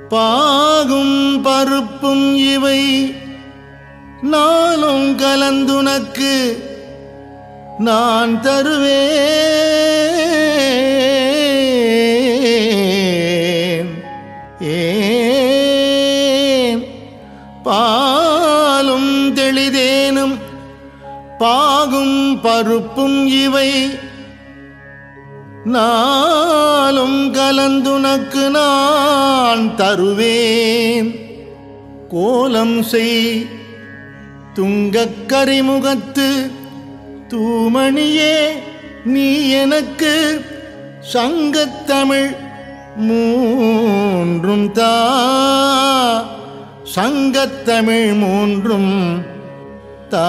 பாகும் பருப்பும் இவை நாளும் கலந்துனக்கு நான் தருவேன். பாலும் தெளிதேனும் பாகும் பருப்பும் இவை நாளும் கலந்துனக்கு நான் தருவேன். கோலம் செய் துங்கக் கரிமுகத்து தூமணியே நீ எனக்கு சங்கத்தமிழ் மூன்றும் தா. சங்கத்தமிழ் மூன்றும் தா.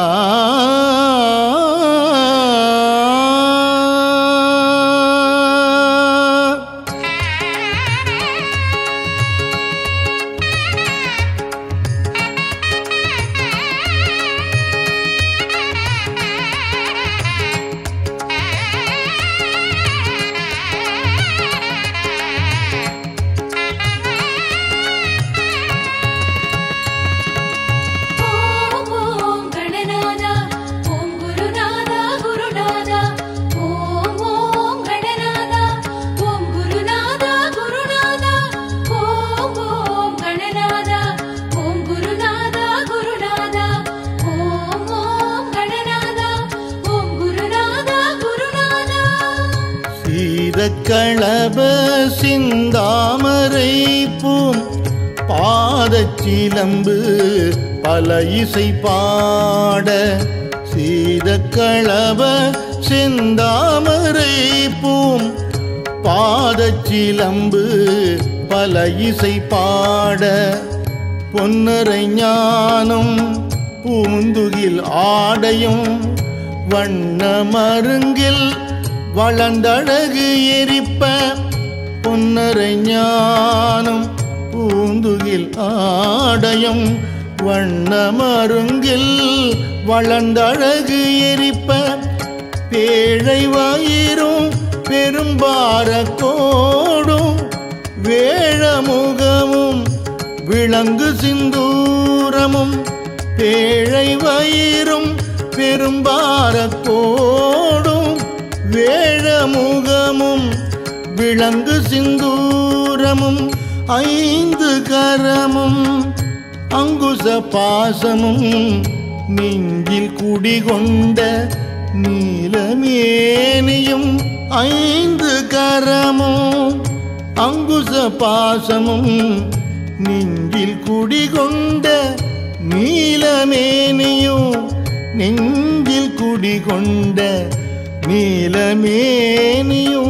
களப சிந்தாமரை பூம் பாதச்சிலம்பு பல இசை பாட. சீதக்களப சிந்தாமரை பூம் பாதச்சிலம்பு பல இசை பாட. பொன்னரை ஞானம் பூந்துகில் ஆடையும் வண்ண மருங்கில் வளர்ந்தழகு எரிப்ப. பொன்னரை ஞானம் பூந்துகில் ஆடையும் வண்ண மருங்கில் வளர்ந்தழகு எரிப்ப. பேழை வயிறும் பெரும்பார கோடும் வேழமுகமும் விளங்கு சிந்தூரமும். பேழை வயிறும் பெரும்பார கோடும் வேழமுகமும் விளங்கு சிந்தூரமும். ஐந்து கரமும் அங்குச பாசமும் நெஞ்சில் குடிகொண்ட நீலமேனியும். ஐந்து கரமும் அங்குச பாசமும் நெஞ்சில் குடிகொண்ட நீலமேனியும். நெஞ்சில் குடிகொண்ட நீலமேனியும்.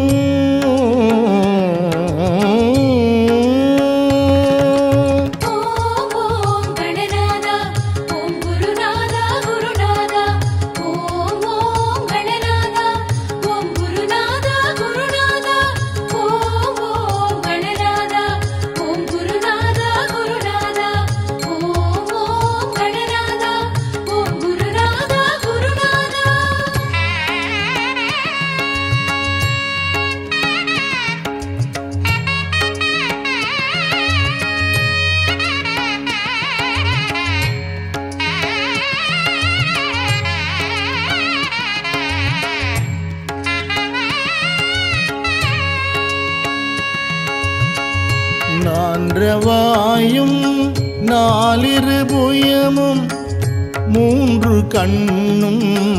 நான்றவாயும் நாலிரு புயமும் மூன்று கண்ணும்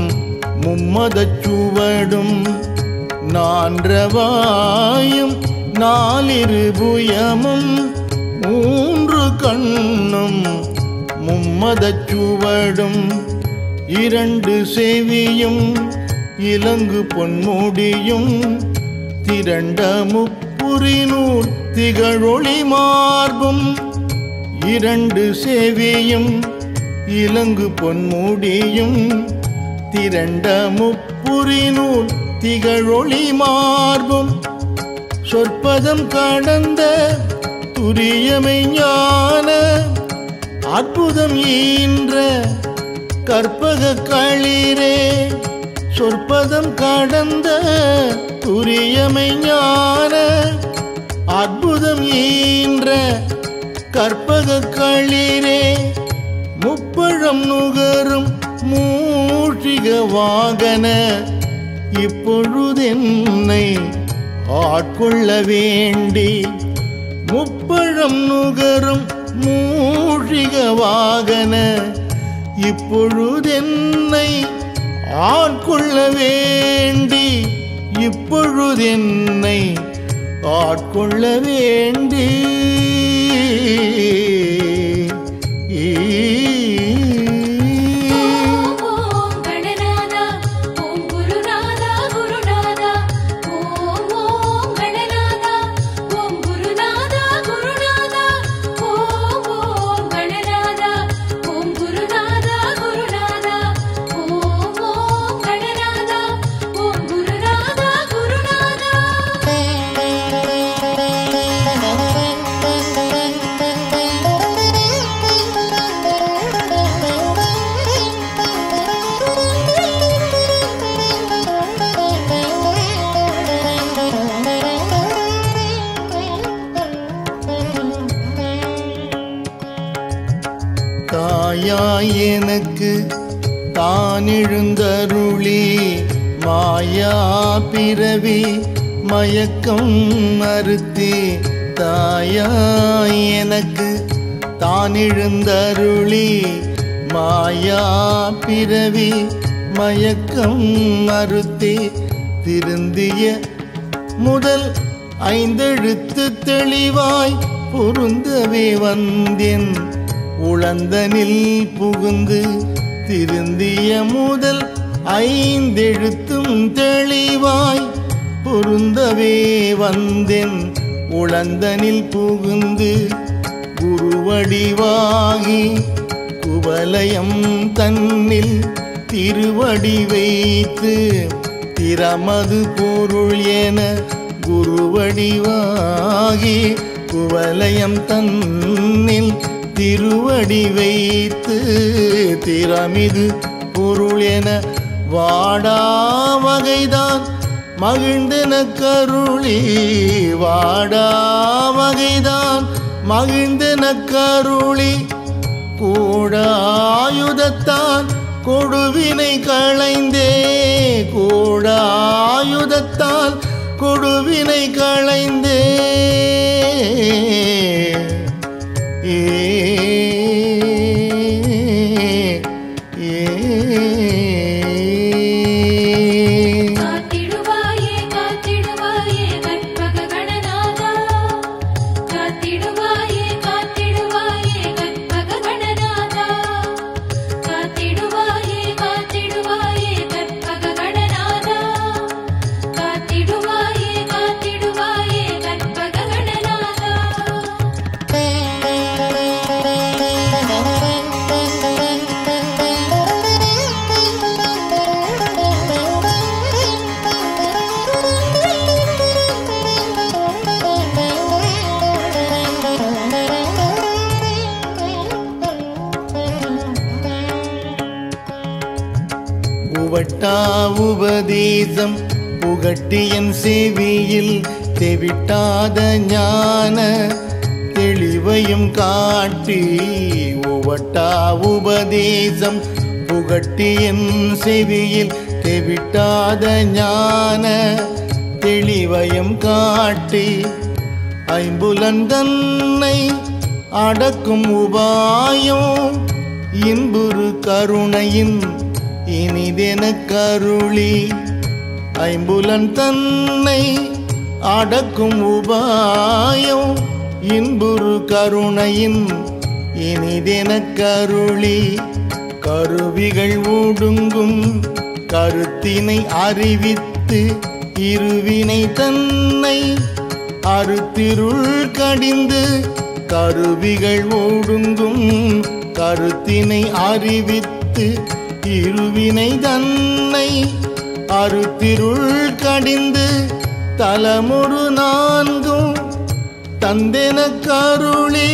மும்மதச் சுவடும். நான்றவாயும் நாலிரு புயமும் மூன்று கண்ணும் மும்மதச் சுவடும். இரண்டு செவியும் இலங்கு பொன்முடியும் திரண்ட முப்புரிநூல் திகழொளி மார்பும். இரண்டு செவியும் இலங்கு பொன்முடியும் திரண்ட முப்புரிநூல் திகழொளி மார்பும். சொற்பதம் கடந்த துரியமை ஞான அற்புதம் ஈன்ற கற்பக களிரே. சொற்பதம் கடந்த துரியமை ஞான அற்புதம் ஈன்ற கற்பக களிரே முப்பழம் நுகரும் மூஷிக வாகன இப்பொழுதென்னை ஆட்கொள்ள வேண்டி முப்பழம் நுகரும் மூஷிக வாகன இப்பொழுதென்னை ஆட்கொள்ள வேண்டி இப்பொழுதென்னை ஆட்கொள்ள வேண்டி தாயாய் எனக்கு தான் எழுந்தருளி மாயா பிறவி மயக்கம் மறுத்தி தாயாய் எனக்கு தான் எழுந்தருளி மாயா பிறவி மயக்கம் மறுத்தி திருந்திய முதல் ஐந்தெழுத்து தெளிவாய் பொருந்தவே வந்தேன் உளந்தனில் புகுந்து திருந்திய முதல் ஐந்தெழுத்தும் தெளிவாய் பொருந்தவே வந்தேன் உளந்தனில் புகுந்து குருவடிவாகி குவலயம் தன்னில் திருவடி வைத்து திறமது பொருள் என குருவடிவாகி குவலயம் தன்னில் திருவடி வைத்து திறமிது பொருள் என வாடா வகைதான் மகிழ்ந்தென கருளி வாடா வகைதான் மகிழ்ந்தென கருளி கூடாயுதத்தான் கொடுவினை களைந்தே கூடாயுதத்தால் கொடுவினை களைந்தே புகட்டா உபதேசம் புகட்டியன் செவியில் தெவிட்டாத ஞான தெளிவையும் காட்டி உவட்டா உபதேசம் புகட்டியன் செவியில் தெவிட்டாத ஞான தெளிவையும் காட்டி ஐம்புலன் தன்னை அடக்கும் உபாயம் இன்புறு கருணையின் இனிதென கருளி ஐம்புலன் தன்னை அடக்கும் உபாயம் இன்புறு கருணையின் இனிதென கருளி கருவிகள் ஒடுங்கும் கருத்தினை அறிவித்து இருவினை தன்னை அறுத்திருள் கடிந்து கருவிகள் ஒடுங்கும் கருத்தினை அறிவித்து இருவினை தன்னை அறுத்திருள் கடிந்து தலமுறு நான்கும் தந்தென கருளி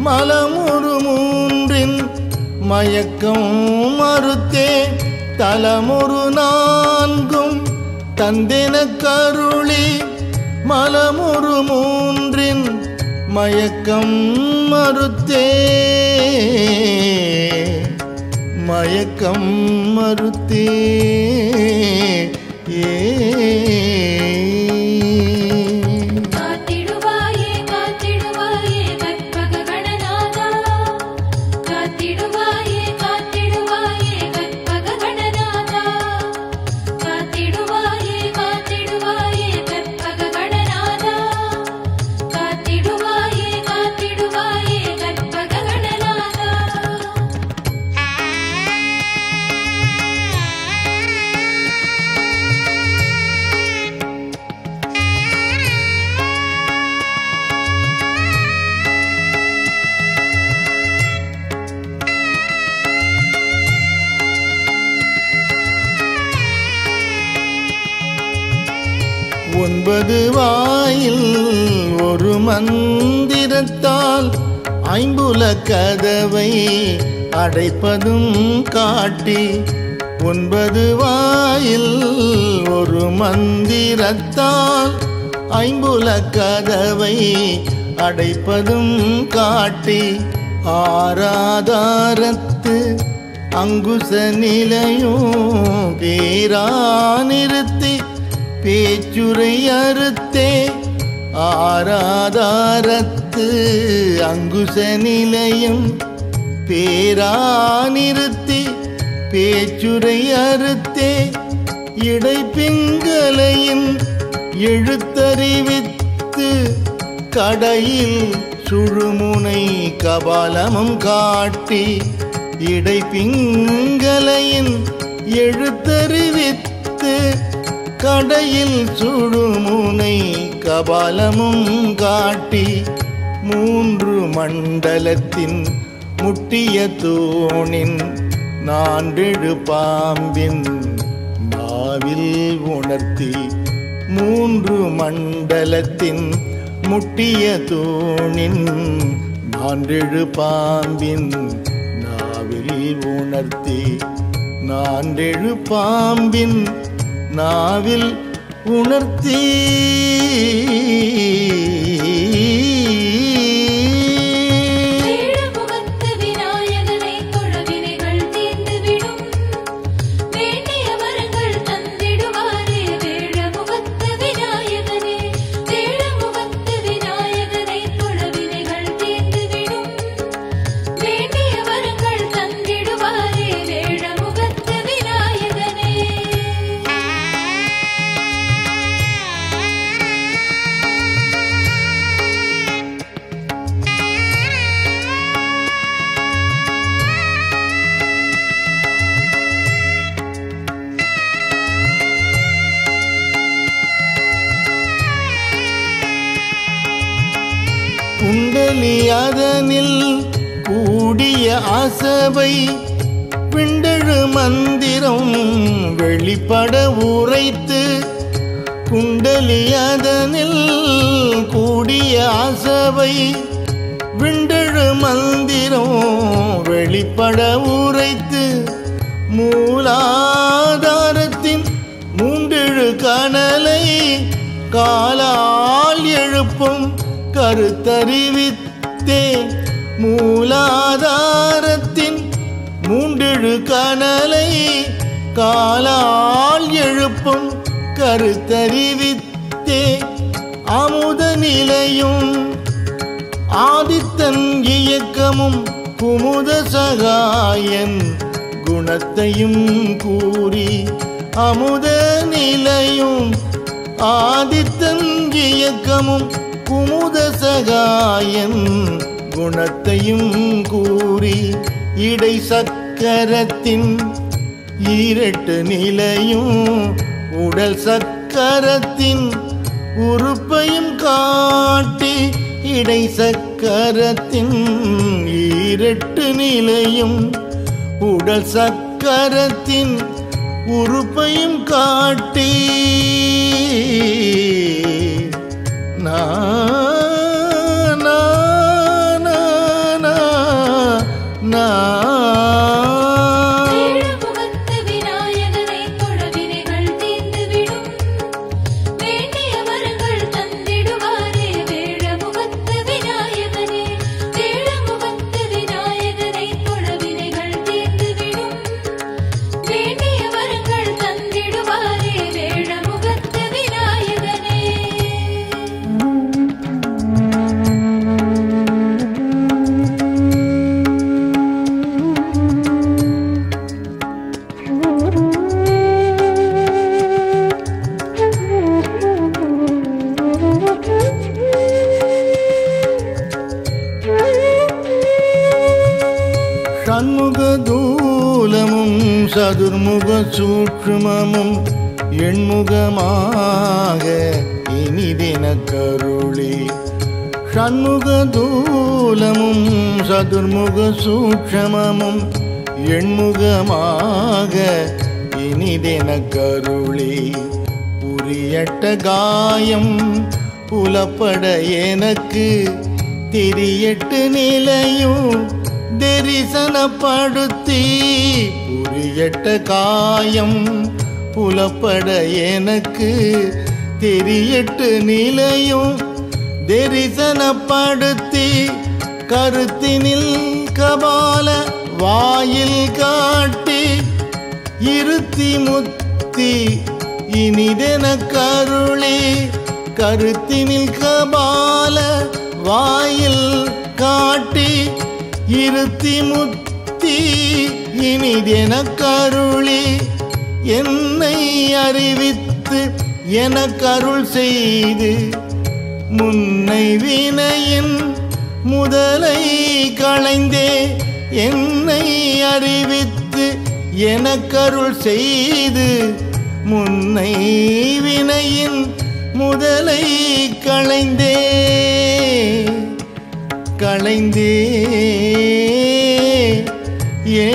மலமுறு மூன்றின் மயக்கம் மறுத்தே தலமுறு நான்கும் தந்தென கருளி மலமுறு மூன்றின் மயக்கம் மறுத்தே மயக்கம் மறுத்தே ஒன்பது வாயில் ஒரு மந்திரத்தால் ஐம்புல கதவை அடைப்பதும் காட்டி ஒன்பது வாயில் ஒரு மந்திரத்தால் ஐம்புல கதவை அடைப்பதும் காட்டி ஆராதாரத்து அங்குச நிலையும் பேரா நிறுத்தி பேச்சுரை அறுத்தே ஆராதாரத்து அங்குச நிலையும் பேரா நிறுத்தி பேச்சுரை அறுத்தே இடைப்பிங்களையின் எழுத்தறிவித்து கடையில் சுழுமுனை கபாலமும் காட்டி இடைப்பிங்களையின் எழுத்தறிவித்து கடையில் சுழுமுனை கபாலமும் காட்டி மூன்று மண்டலத்தின் முட்டிய தூணின் நான்கெழு பாம்பின் நாவில் உணர்த்தி மூன்று மண்டலத்தின் முட்டிய தூணின் நான்கெழு பாம்பின் நாவில் உணர்த்தி நான்கெழு பாம்பின் நாவில் உணர்த்தி குண்டலி அதனில் கூடிய அசபை பிண்டழு மந்திரம் வெளிப்பட உரைத்து குண்டலி அதனில் கூடிய அசபை விண்டழு மந்திரம் வெளிப்பட உரைத்து மூலாதாரத்தின் மூண்டெழு கனலை காலால் எழுப்பும் கருத்தறிவித்தே மூலாதாரத்தின் மூண்டெழு கனலை காலால் எழுப்பும் கருத்தறிவித்தே அமுத நிலையும் ஆதித்தன் இயக்கமும் குமுத சகாயன் குணத்தையும் கூறி அமுத நிலையும் ஆதித்தன் இயக்கமும் குமுத சகாயன் குணத்தையும் கூறி இடை சக்கரத்தின் ஈரெட்டு நிலையும் உடல் சக்கரத்தின் உறுப்பையும் காட்டி இடை சக்கரத்தின் ஈரெட்டு நிலையும் உடல் சக்கரத்தின் உறுப்பையும் காட்டி சதுர்முக சூட்சுமமும் எண்முகமாக இனிதென கருளி ஷண்முக தூலமும் சதுர்முக சூட்சுமமும் எண்முகமாக இனிதென கருளி புரியட்ட காயம் புலப்பட எனக்கு தெரியட்டு நிலையும் தரிசனப்படுத்தி புரியட்ட காயம் புலப்பட எனக்கு தெரியட்டு நிலையும் தரிசனப்படுத்தி கருத்தினில் கபால வாயில் காட்டி இருத்தி முத்தி இனிதென கருளி கருத்தினில் கபால வாயில் காட்டி இருத்தி முத்தி இனிதென கருளி என்னை அறிவித்து எனக்கருள் செய்து முன்னை வினையின் முதலை களைந்தே என்னை அறிவித்து எனக்கருள் செய்து முன்னை வினையின் முதலை களைந்தே ஏ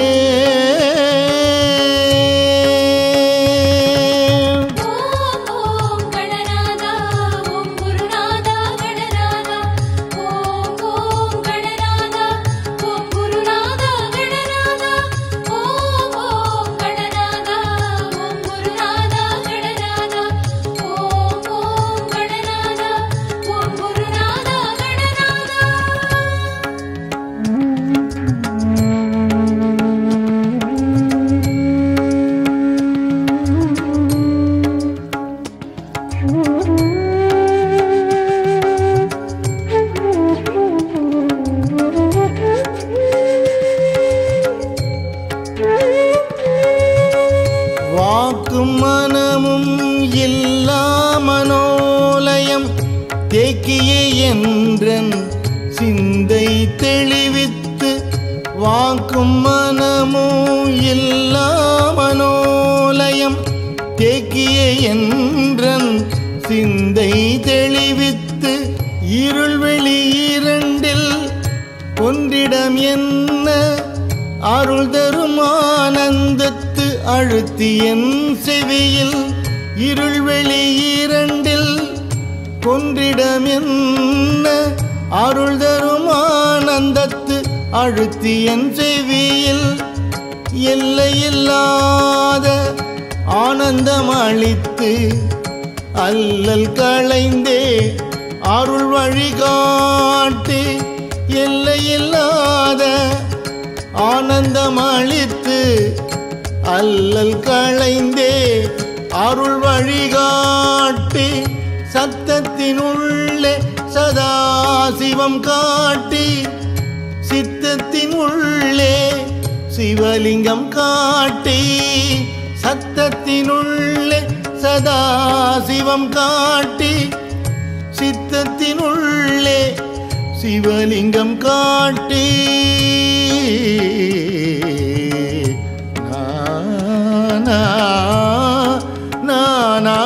வாக்கும் மனமும் இல்லா மனோலயம் தேக்கிய என்றன் சிந்தை தெளிவித்து வாக்கும் மனமும் இல்லா மனோலயம் தேக்கிய என்றன் சிந்தை தெளிவித்து இருள்வெளி இரண்டில் ஒன்றிடம் என்ன அருள் தரும் ஆனந்தத்து அழுத்தி என் செவியில் இருள்வெளி இரண்டில் ஒன்றிடம் என்ன அருள் தரும் ஆனந்தத்து அழுத்தி என் செவியில் எல்லையில்லாத ஆனந்தம் அளித்து அல்லல் களைந்தே அருள் வழிகாட்டி எல்லையில்லாத ஆனந்தம் அளித்து அல்லல் களைந்தே அருள் வழிகாட்டி சத்தத்தினுள்ளே சதாசிவம் காட்டி சித்தத்தின் உள்ளே சிவலிங்கம் காட்டி சத்தத்தினுள்ளே சதாசிவம் காட்டி சித்தத்தினுள்ளே சிவலிங்கம் காட்டி நானா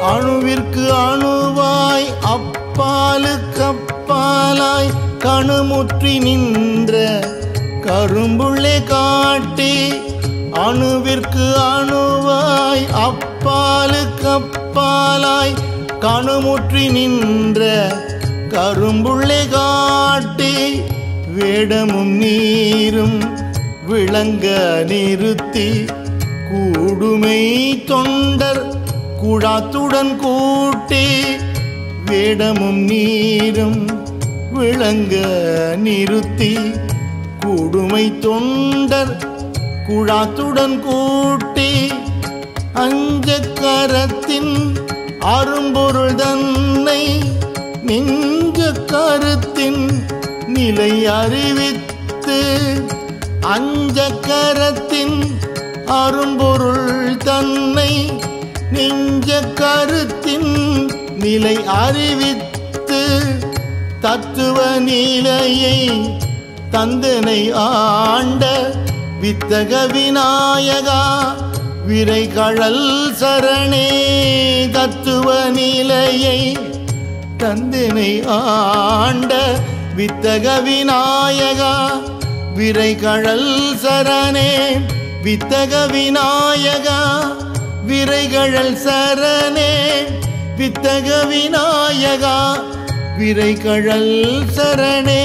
அணுவிற்கு அணுவாய் அப்பாலுக்கு அப்பாலாய் கணுமுற்றி நின்ற கரும்புள்ளே காட்டி அணுவிற்கு அணுவாய் அப்பாலுக்கு அப்பாலாய் கணுமுற்றி நின்ற கரும்புள்ளே காட்டி வேடமும் நீரும் விளங்க நிறுத்தி கூடுமை தொண்டர் குழாத்துடன் கூட்டி வேடமும் நீரும் விளங்க நிறுத்தி கூடுமை தொண்டர் குழாத்துடன் கூட்டி அஞ்ச கரத்தின் அரும்பொருள் தன்னை நெஞ்ச கருத்தின் நிலை அறிவித்து அஞ்ச கரத்தின் அரும்பொருள் தன்னை நெஞ்ச கருத்தின் நிலை அறிவித்து தத்துவ நிலையை தந்தனை ஆண்ட வித்தக விநாயகா விரைகழல் சரணே. தத்துவ நிலையை தந்தனை ஆண்ட வித்தக விநாயகா விரைகழல் சரணே. வித்தக விநாயகா விரைகழல் சரணே. வித்தக விநாயகா விரைகழல் சரணே.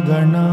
गणा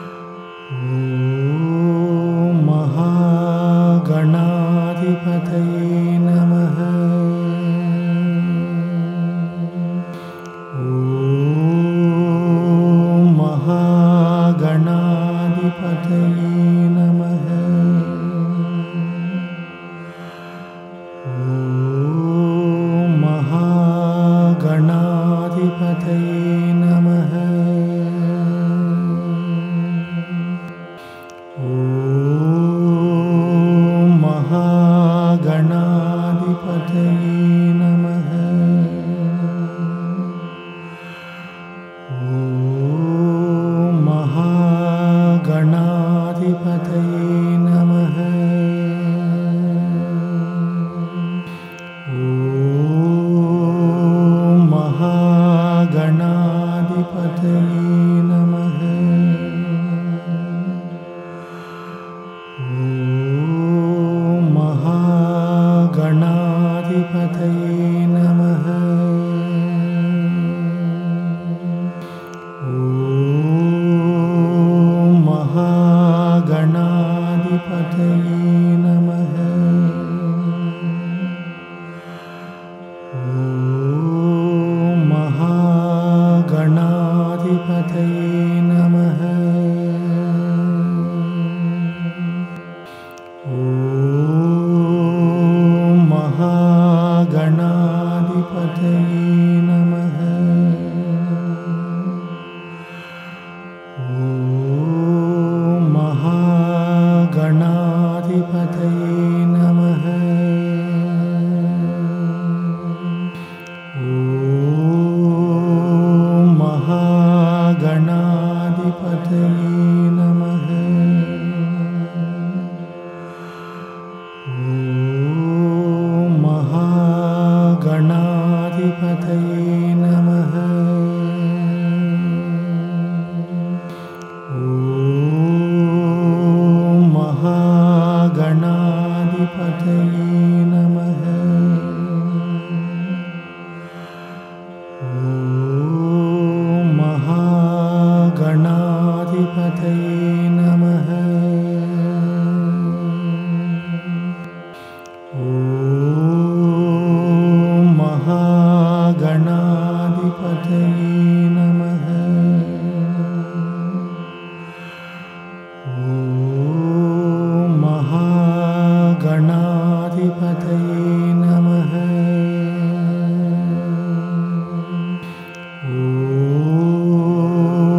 ॐ महागणाधिपतये नमः। ॐ महागणाधिपतये नमः। ॐ महागणाधिपतये नमः। ॐ महागणाधिपतये नमः। ॐ महागणाधिपतये नमः। ॐ महागणाधिपतये नमः। ॐ महागणाधिपतये नमः।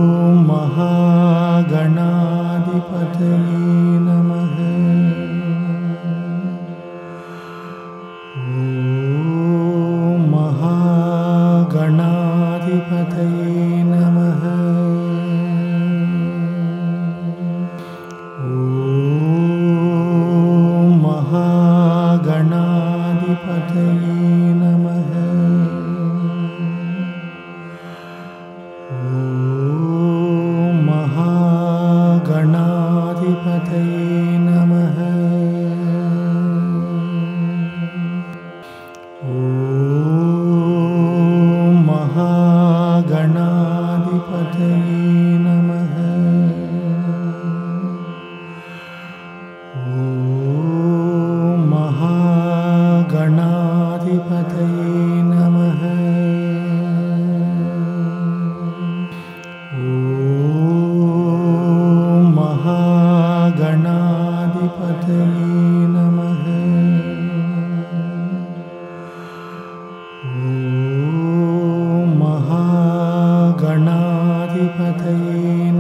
ॐ महागणाधिपतये नमः। ॐ महागणाधिपतये नमः। ॐ महागणाधिपतये नमः। ॐ महागणाधिपतये नमः। ॐ महागणाधिपतये नमः। ॐ महागणाधिपतये नमः। ॐ महागणाधिपतये नमः। ॐ महागणाधिपतये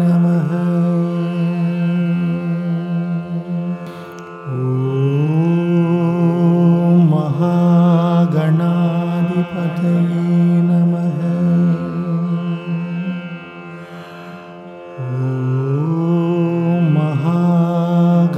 नमः। ॐ महागणाधिपतये नमः। ॐ महागणाधिपतये